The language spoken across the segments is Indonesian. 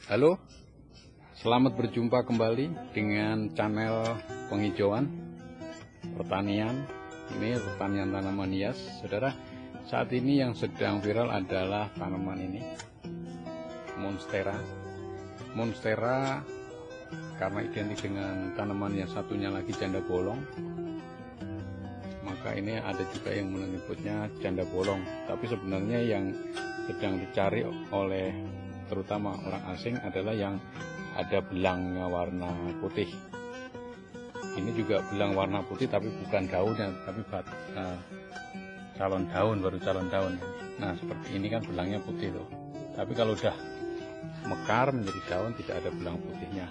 Halo, selamat berjumpa kembali dengan channel penghijauan pertanian. Ini pertanian tanaman hias, saudara. Saat ini yang sedang viral adalah tanaman ini, monstera. Monstera karena identik dengan tanaman yang satunya lagi janda bolong, maka ini ada juga yang menyebutnya janda bolong. Tapi sebenarnya yang sedang dicari oleh terutama orang asing adalah yang ada belangnya warna putih. Ini juga belang warna putih tapi bukan daunnya, tapi calon daun, baru calon daun. Nah seperti ini kan belangnya putih loh. Tapi kalau udah mekar menjadi daun tidak ada belang putihnya.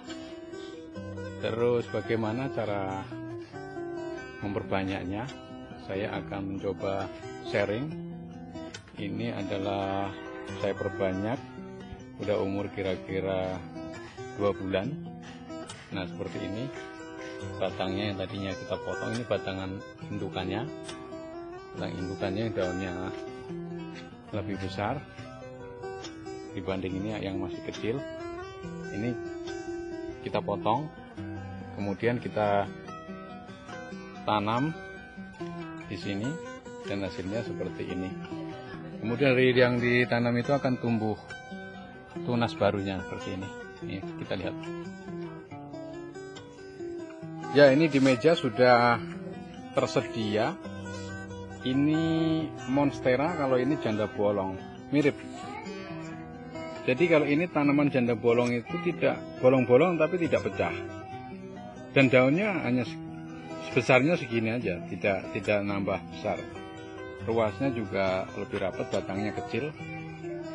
Terus bagaimana cara memperbanyaknya? Saya akan mencoba sharing. Ini adalah saya perbanyak, udah umur kira-kira 2 bulan. Nah seperti ini batangnya yang tadinya kita potong, ini batangan indukannya. Batang indukannya daunnya lebih besar dibanding ini yang masih kecil. Ini kita potong, kemudian kita tanam di sini dan hasilnya seperti ini. Kemudian dari yang ditanam itu akan tumbuh tunas barunya seperti ini. Nih, kita lihat. Ya, ini di meja sudah tersedia. Ini monstera, kalau ini janda bolong, mirip. Jadi kalau ini tanaman janda bolong itu tidak bolong-bolong tapi tidak pecah. Dan daunnya hanya sebesarnya segini aja, tidak nambah besar. Ruasnya juga lebih rapat, batangnya kecil.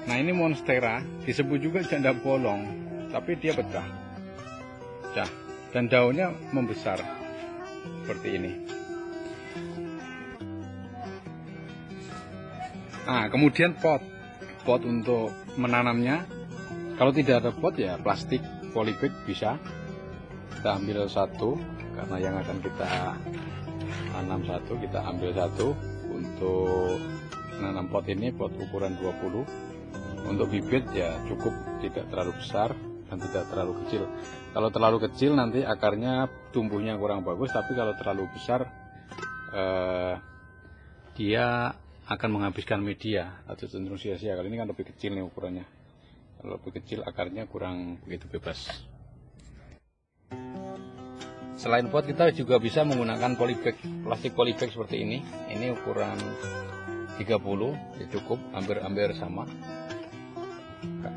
Nah ini monstera, disebut juga janda bolong, tapi dia pecah. Dan daunnya membesar seperti ini. Nah kemudian pot untuk menanamnya. Kalau tidak ada pot ya plastik polybag bisa. Kita ambil satu, karena yang akan kita tanam satu, kita ambil satu. Untuk menanam pot ini, pot ukuran 20. Untuk bibit ya cukup, tidak terlalu besar dan tidak terlalu kecil. Kalau terlalu kecil nanti akarnya tumbuhnya kurang bagus, tapi kalau terlalu besar dia akan menghabiskan media atau cenderung sia-sia. Kalau ini kan lebih kecil nih ukurannya. Kalau lebih kecil akarnya kurang begitu bebas. Selain pot kita juga bisa menggunakan polybag, plastik polybag seperti ini. Ini ukuran 30 ya cukup, hampir sama.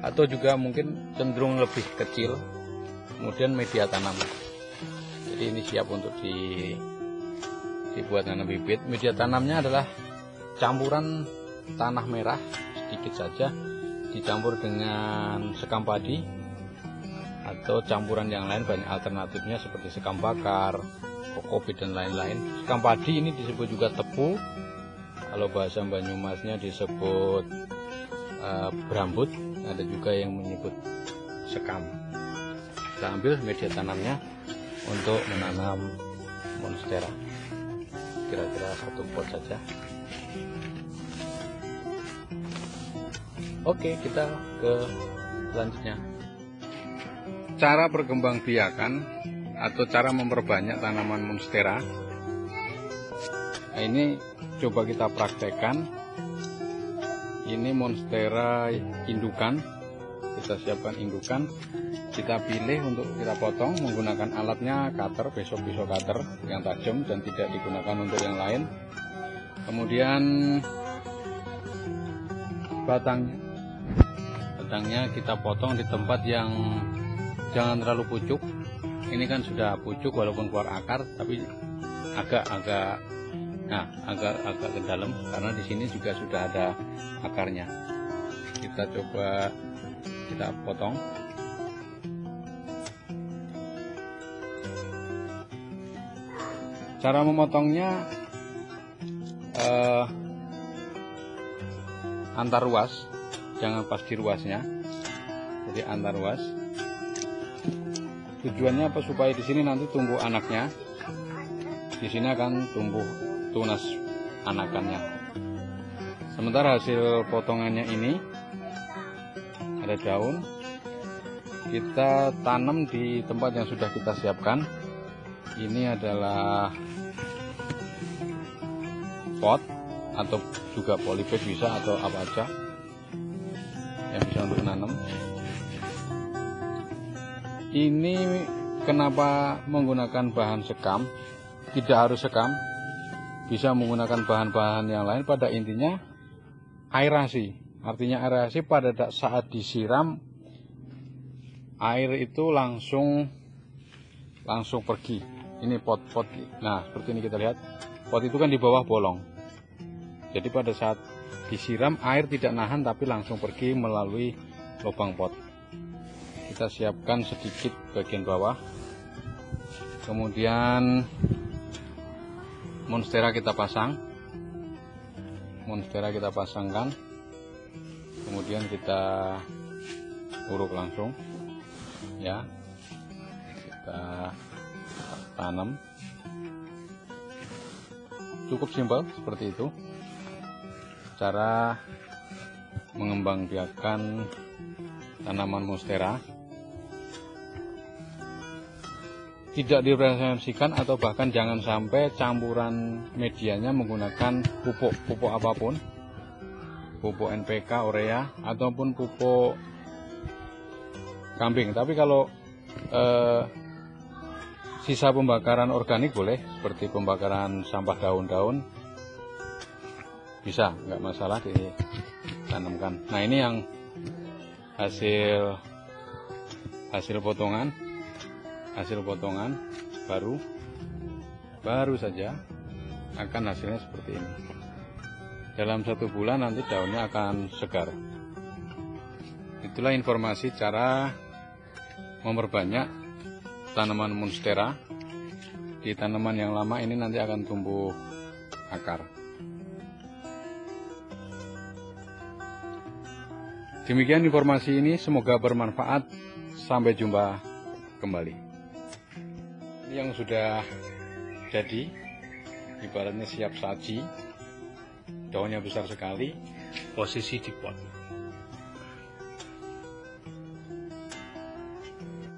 Atau juga mungkin cenderung lebih kecil. Kemudian media tanam. Jadi ini siap untuk dibuat nanam bibit. Media tanamnya adalah campuran tanah merah sedikit saja, dicampur dengan sekam padi atau campuran yang lain. Banyak alternatifnya seperti sekam bakar, kokopit dan lain-lain. Sekam padi ini disebut juga tepu, kalau bahasa Banyumasnya disebut berambut, ada juga yang menyebut sekam. Kita ambil media tanamnya untuk menanam monstera, kira-kira 1 pot saja. Oke, kita ke selanjutnya. Cara perkembangbiakan atau cara memperbanyak tanaman monstera. Nah, ini coba kita praktekkan. Ini monstera indukan. Kita siapkan indukan. Kita pilih untuk kita potong menggunakan alatnya cutter, pisau cutter yang tajam dan tidak digunakan untuk yang lain. Kemudian batangnya kita potong di tempat yang jangan terlalu pucuk. Ini kan sudah pucuk walaupun keluar akar, tapi agak ke dalam karena di sini juga sudah ada akarnya. Kita coba kita potong. Cara memotongnya antar ruas, jangan pas di ruasnya. Jadi antar ruas. Tujuannya apa? Supaya di sini nanti tumbuh anaknya. Di sini akan tumbuh tunas anakannya. Sementara hasil potongannya ini ada daun, kita tanam di tempat yang sudah kita siapkan. Ini adalah pot atau juga polybag bisa, atau apa aja yang bisa untuk nanam. Ini kenapa menggunakan bahan sekam? Tidak harus sekam, bisa menggunakan bahan-bahan yang lain. Pada intinya aerasi, artinya aerasi pada saat disiram air itu langsung pergi. Ini pot-pot. Nah, seperti ini kita lihat, pot itu kan di bawah bolong. Jadi pada saat disiram air tidak nahan tapi langsung pergi melalui lubang pot. Kita siapkan sedikit bagian bawah. Kemudian monstera kita pasang. Monstera kita pasangkan. Kemudian kita uruk langsung. Ya. Kita tanam. Cukup simpel seperti itu cara mengembangbiakkan tanaman monstera. Tidak direferensikan atau bahkan jangan sampai campuran medianya menggunakan pupuk apapun, pupuk NPK, urea, ataupun pupuk kambing. Tapi kalau sisa pembakaran organik boleh, seperti pembakaran sampah daun-daun, bisa, nggak masalah ditanamkan. Nah, ini yang hasil potongan baru saja akan hasilnya seperti ini. Dalam 1 bulan nanti daunnya akan segar. Itulah informasi cara memperbanyak tanaman monstera. Di tanaman yang lama ini nanti akan tumbuh akar. Demikian informasi ini, semoga bermanfaat. Sampai jumpa kembali. Ini yang sudah jadi, ibaratnya siap saji. Daunnya besar sekali, posisi di pot.